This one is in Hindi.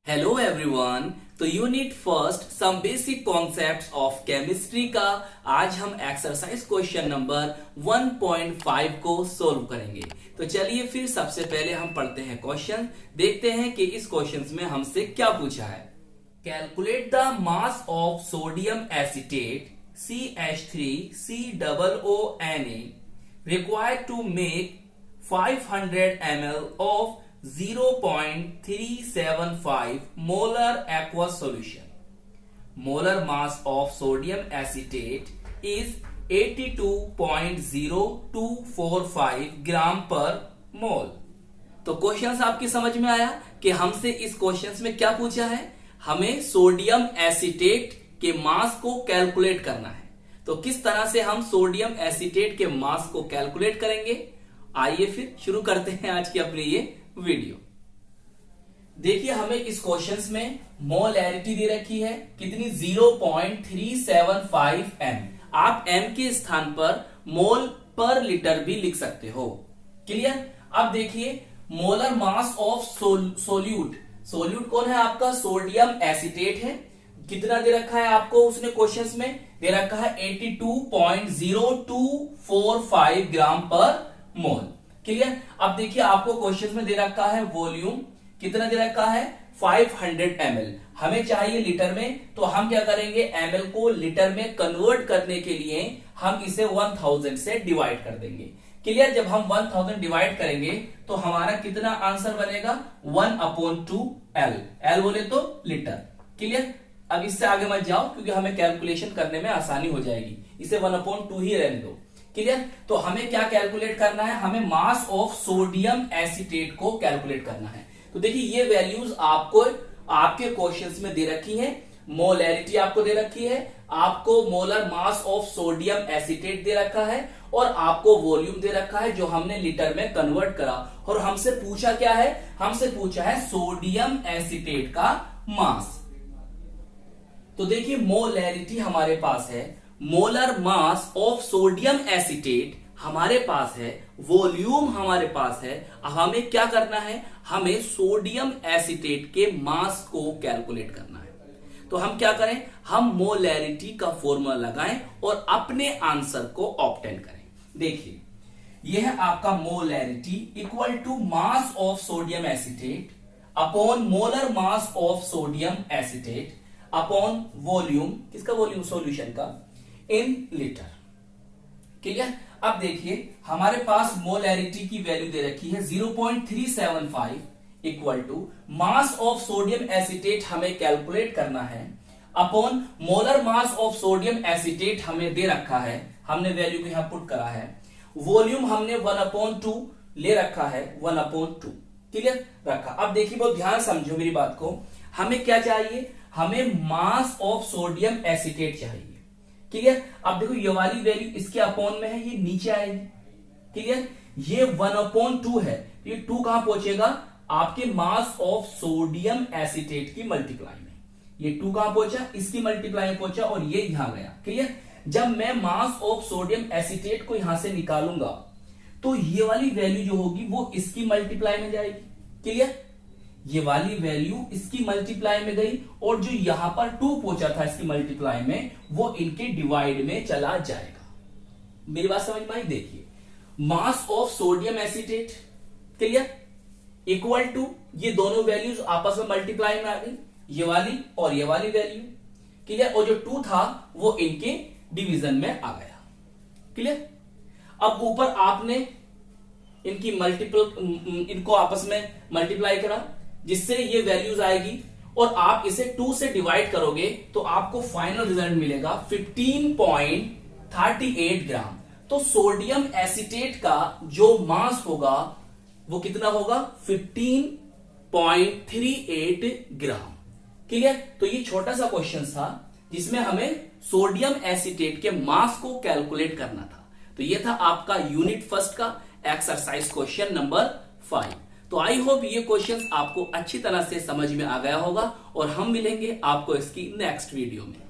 Hello everyone. तो unit first some basic concepts of chemistry का आज हम एक्सरसाइज क्वेश्चन नंबर 1.5 को सोल्व करेंगे। तो चलिए फिर सबसे पहले हम पढ़ते हैं क्वेश्चन, देखते हैं कि इस क्वेश्चन में हमसे क्या पूछा है। Calculate the mass of sodium acetate CH3COONA required to make 500 ml of 0.375 molar aqueous solution. Molar mass of sodium acetate is 82.0245 ग्राम पर मोल। तो क्वेश्चन आपकी समझ में आया कि हमसे इस क्वेश्चन में क्या पूछा है। हमें सोडियम एसीटेट के मास को कैलकुलेट करना है। तो किस तरह से हम सोडियम एसीटेट के मास को कैलकुलेट करेंगे, आइए फिर शुरू करते हैं आज की अपनी ये वीडियो। देखिए हमें इस क्वेश्चन में मोलैरिटी दे रखी है कितनी, 0.375 m। आप m के स्थान पर मोल पर लीटर भी लिख सकते हो। क्लियर। अब देखिए molar mass of solute, solute कौन है आपका, सोडियम एसीटेट है। कितना दे रखा है आपको उसने क्वेश्चन में, दे रखा है 82.0245 ग्राम पर मोल। क्लियर। अब देखिए आपको क्वेश्चन में दे रखा है वॉल्यूम, कितना दे रखा है 500 ml। हमें चाहिए लीटर में, तो हम क्या करेंगे, ml को लीटर में कन्वर्ट करने के लिए हम इसे 1000 से डिवाइड कर देंगे। क्लियर। जब हम 1000 डिवाइड करेंगे तो हमारा कितना आंसर बनेगा, 1/2 L बोले तो लीटर। क्लियर। अब इससे आगे मत जाओ क्योंकि हमें कैलकुलेशन करने में आसानी हो जाएगी, इसे 1/2 ही रहने दो। क्लियर। तो हमें क्या कैलकुलेट करना है, हमें मास ऑफ सोडियम एसीटेट को कैलकुलेट करना है। तो देखिए ये वैल्यूज आपको आपके क्वेश्चंस में दे रखी है। मोलैरिटी आपको दे रखी है, आपको molar mass of sodium acetate दे रखा है और आपको वॉल्यूम दे रखा है जो हमने लीटर में कन्वर्ट करा। और हमसे पूछा क्या है, हमसे पूछा है सोडियम एसीटेट का मास। तो देखिए मोलैरिटी हमारे पास है, molar mass of sodium acetate हमारे पास है, वॉल्यूम हमारे पास है। अब हमें क्या करना है, हमें सोडियम एसीटेट के मास को कैलकुलेट करना है। तो हम क्या करें, हम मोलैरिटी का फॉर्मूला लगाएं और अपने आंसर को ऑब्टेन करें। देखिए यह है आपका molarity equal to mass of sodium acetate upon molar mass of sodium acetate upon volume, किसका वॉल्यूम, सॉल्यूशन का, इन लीटर। क्लियर। अब देखिए हमारे पास मोलैरिटी की वैल्यू दे रखी है 0.375 equal to mass of sodium acetate हमें कैलकुलेट करना है upon molar mass of sodium acetate हमें दे रखा है, हमने वैल्यू को यहां पुट करा है। वॉल्यूम हमने 1/2 ले रखा है, 1/2। क्लियर रखा। अब देखिए बहुत ध्यान समझो मेरी बात को, हमें क्या चाहिए, हमें मास ऑफ सोडियम एसीटेट चाहिए। क्लियर। अब देखो ये वाली वैल्यू इसके अपॉन में है, ये नीचे आएगी। क्लियर। ये 1/2 है, ये 2 कहां पहुंचेगा, आपके मास ऑफ सोडियम एसीटेट की मल्टीप्लाई में। ये 2 कहां पहुंचा, इसकी मल्टीप्लाई में पहुंचा और ये यहां गया। क्लियर। जब मैं मास ऑफ सोडियम एसीटेट को यहां से निकालूंगा तो ये वाली वैल्यू जो होगी वो इसकी मल्टीप्लाई में जाएगी। क्लियर। ये वाली वैल्यू इसकी मल्टीप्लाई में गई और जो यहां पर 2 पहुंचा था इसकी मल्टीप्लाई में वो इनके डिवाइड में चला जाएगा। मेरी बात समझ में आई। देखिए mass of sodium acetate, clear, equal to ये दोनों वैल्यूज आपस में मल्टीप्लाई में आ गई, ये वाली और ये वाली वैल्यू। क्लियर। और जो 2 था वो इनके डिवीजन में आ गया। क्लियर। अब ऊपर आपने इनकी इनको आपस में मल्टीप्लाई करा जिससे ये वैल्यूज आएगी और आप इसे 2 से डिवाइड करोगे तो आपको फाइनल रिजल्ट मिलेगा 15.38 ग्राम। तो सोडियम एसीटेट का जो मास होगा वो कितना होगा, 15.38 ग्राम। क्लियर। तो ये छोटा सा क्वेश्चन था जिसमें हमें सोडियम एसीटेट के मास को कैलकुलेट करना था। तो ये था आपका यूनिट फर्स्ट का एक्सरसाइज क्वेश्चन नंबर 5। तो आई होप ये क्वेश्चंस आपको अच्छी तरह से समझ में आ गया होगा और हम मिलेंगे आपको इसकी नेक्स्ट वीडियो में।